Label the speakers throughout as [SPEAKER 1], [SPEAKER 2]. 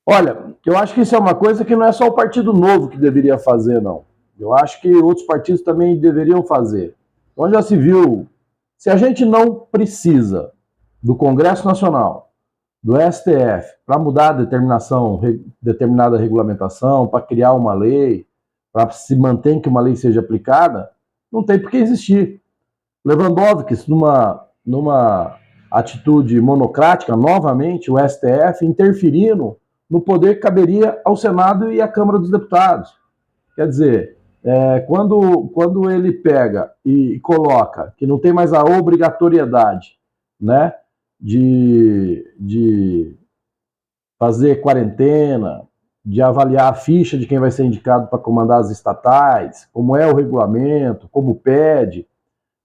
[SPEAKER 1] Olha, eu acho que isso é uma coisa que não é só o Partido Novo que deveria fazer, não. Eu acho que outros partidos também deveriam fazer. Então já se viu, se a gente não precisa do Congresso Nacional, do STF, para mudar determinada regulamentação, para criar uma lei, para se manter que uma lei seja aplicada, não tem por que existir. Lewandowski, numa atitude monocrática, novamente, o STF interferindo no poder que caberia ao Senado e à Câmara dos Deputados. Quer dizer, quando ele pega e coloca que não tem mais a obrigatoriedade, né, de fazer quarentena, de avaliar a ficha de quem vai ser indicado para comandar as estatais, como é o regulamento, como pede,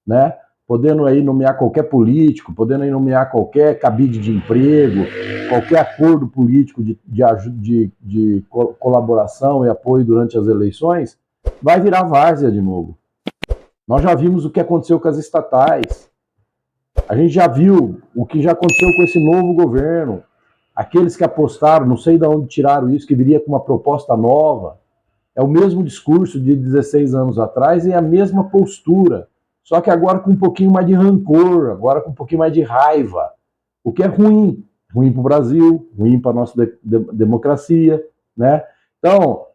[SPEAKER 1] né? Podendo aí nomear qualquer político, podendo aí nomear qualquer cabide de emprego, qualquer acordo político de colaboração e apoio durante as eleições, vai virar várzea de novo. Nós já vimos o que aconteceu com as estatais. A gente já viu o que já aconteceu com esse novo governo. Aqueles que apostaram, não sei de onde tiraram isso, que viria com uma proposta nova. É o mesmo discurso de 16 anos atrás e a mesma postura. Só que agora com um pouquinho mais de rancor, agora com um pouquinho mais de raiva. O que é ruim. Ruim para o Brasil, ruim para a nossa democracia. Né? Então,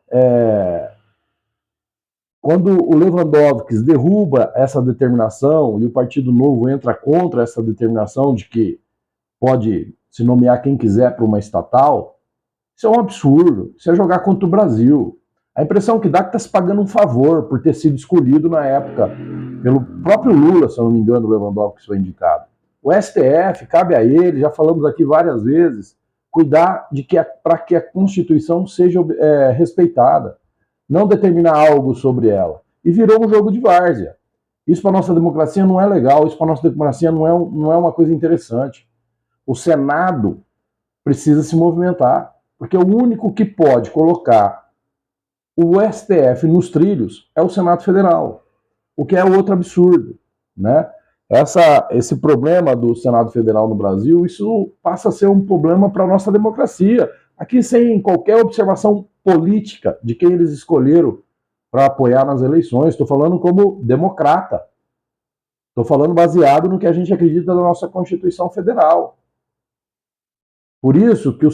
[SPEAKER 1] quando o Lewandowski derruba essa determinação e o Partido Novo entra contra essa determinação de que pode se nomear quem quiser para uma estatal, isso é um absurdo. Isso é jogar contra o Brasil. A impressão que dá é que está se pagando um favor por ter sido escolhido na época pelo próprio Lula, se eu não me engano, o Lewandowski foi indicado. O STF, cabe a ele, já falamos aqui várias vezes, cuidar de que para que a Constituição seja respeitada, não determinar algo sobre ela. E virou um jogo de várzea. Isso para nossa democracia não é legal, isso para nossa democracia não é uma coisa interessante. O Senado precisa se movimentar, porque o único que pode colocar o STF nos trilhos é o Senado Federal, o que é outro absurdo, né? Esse problema do Senado Federal no Brasil, isso passa a ser um problema para a nossa democracia. Aqui, sem qualquer observação política de quem eles escolheram para apoiar nas eleições, estou falando como democrata. Estou falando baseado no que a gente acredita na nossa Constituição Federal. Por isso que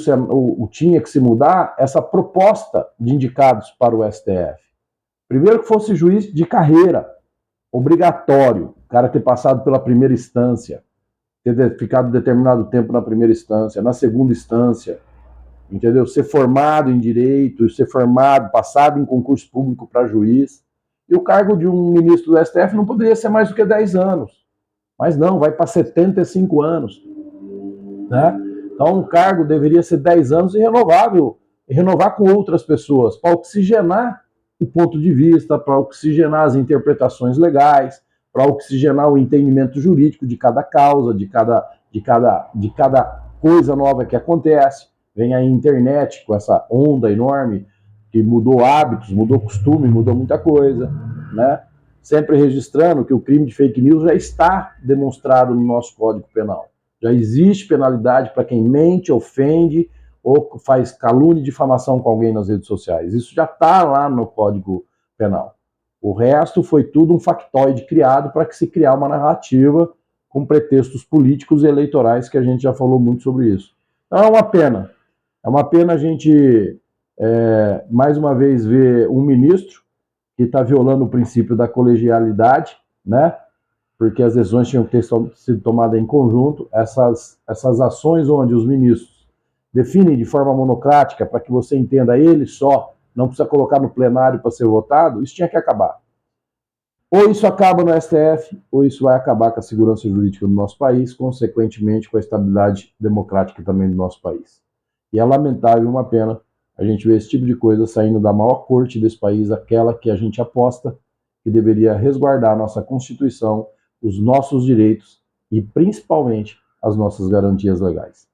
[SPEAKER 1] tinha que se mudar essa proposta de indicados para o STF. Primeiro que fosse juiz de carreira, obrigatório, o cara ter passado pela primeira instância, ter ficado determinado tempo na primeira instância, na segunda instância, entendeu? Ser formado em direito, ser formado, passado em concurso público para juiz. E o cargo de um ministro do STF não poderia ser mais do que 10 anos. Mas não, vai para 75 anos. Né? Então, um cargo deveria ser 10 anos e renovável, e renovar com outras pessoas, para oxigenar o ponto de vista, para oxigenar as interpretações legais, para oxigenar o entendimento jurídico de cada causa, de cada coisa nova que acontece. Vem a internet com essa onda enorme que mudou hábitos, mudou costume, mudou muita coisa, né? Sempre registrando que o crime de fake news já está demonstrado no nosso Código Penal. Já existe penalidade para quem mente, ofende ou faz calúnia e difamação com alguém nas redes sociais. Isso já está lá no Código Penal. O resto foi tudo um factoide criado para que se criar uma narrativa com pretextos políticos e eleitorais, que a gente já falou muito sobre isso. Então é uma pena. É uma pena a gente, mais uma vez, ver um ministro que está violando o princípio da colegialidade, né? Porque as decisões tinham que ter sido tomadas em conjunto. Essas ações onde os ministros definem de forma monocrática, para que você entenda ele só, não precisa colocar no plenário para ser votado, isso tinha que acabar. Ou isso acaba no STF, ou isso vai acabar com a segurança jurídica do nosso país, consequentemente com a estabilidade democrática também do nosso país. E é lamentável, uma pena, a gente ver esse tipo de coisa saindo da maior corte desse país, aquela que a gente aposta que deveria resguardar a nossa Constituição, os nossos direitos e, principalmente, as nossas garantias legais.